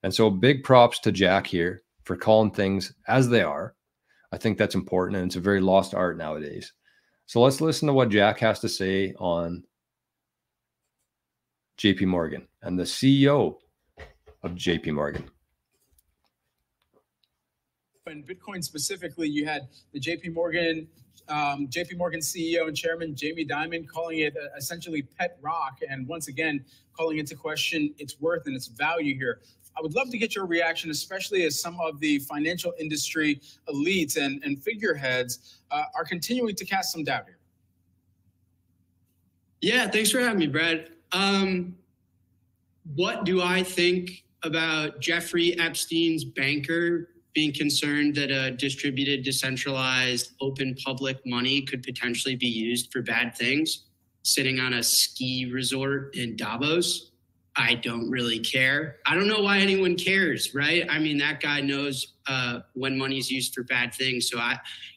And so big props to Jack here for calling things as they are. I think that's important, and it's a very lost art nowadays. So let's listen to what Jack has to say on JP Morgan and the CEO of JP Morgan. And Bitcoin specifically, you had the JP Morgan CEO and chairman Jamie Dimon calling it essentially pet rock, and once again calling into question its worth and its value here. I would love to get your reaction, especially as some of the financial industry elites and figureheads are continuing to cast some doubt here. Yeah, thanks for having me, Brad. What do I think about Jeffrey Epstein's banker being concerned that a distributed, decentralized, open public money could potentially be used for bad things, sitting on a ski resort in Davos? I don't really care. I don't know why anyone cares, right? I mean, that guy knows when money's used for bad things. So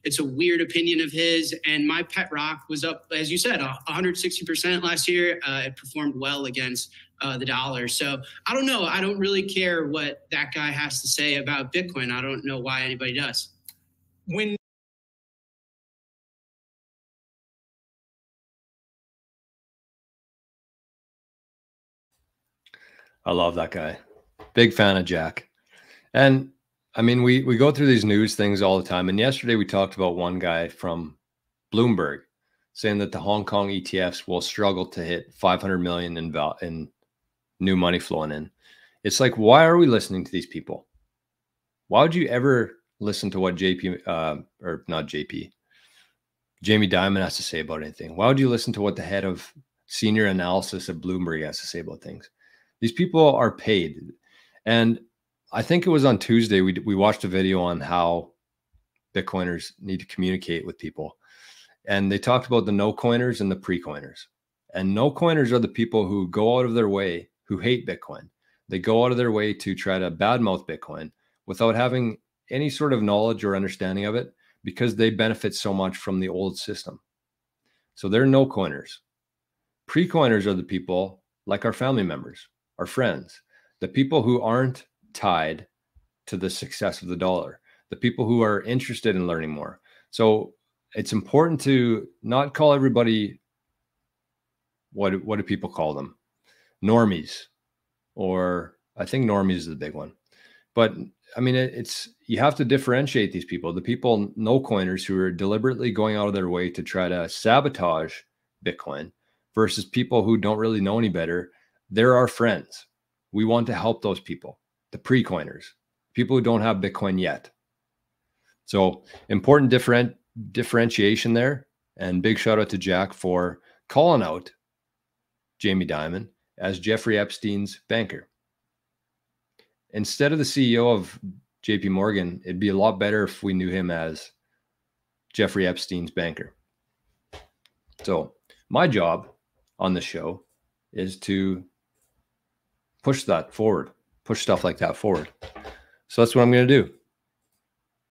it's a weird opinion of his. And my pet rock was up, as you said, 160% last year. It performed well against the dollar. So I don't know. I don't really care what that guy has to say about Bitcoin. I don't know why anybody does. I love that guy. Big fan of Jack. And I mean, we go through these news things all the time. And yesterday we talked about one guy from Bloomberg saying that the Hong Kong ETFs will struggle to hit 500 million in new money flowing in. It's like, why are we listening to these people? Why would you ever listen to what Jamie Dimon has to say about anything? Why would you listen to what the head of senior analysis at Bloomberg has to say about things? These people are paid. And I think it was on Tuesday, we watched a video on how Bitcoiners need to communicate with people. And they talked about the no-coiners and the pre-coiners. And no-coiners are the people who go out of their way, who hate Bitcoin. They go out of their way to try to badmouth Bitcoin without having any sort of knowledge or understanding of it, because they benefit so much from the old system. So they're no-coiners. Pre-coiners are the people like our family members, our friends, the people who aren't tied to the success of the dollar, the people who are interested in learning more. So it's important to not call everybody, what do people call them? Normies, or I think normies is the big one. But I mean, you have to differentiate these people, the people, no coiners, who are deliberately going out of their way to try to sabotage Bitcoin, versus people who don't really know any better. They're our friends. We want to help those people, the pre-coiners, people who don't have Bitcoin yet. So important differentiation there. And big shout out to Jack for calling out Jamie Dimon as Jeffrey Epstein's banker. Instead of the CEO of JP Morgan, it'd be a lot better if we knew him as Jeffrey Epstein's banker. So my job on the show is to push that forward, push stuff like that forward. So that's what I'm going to do.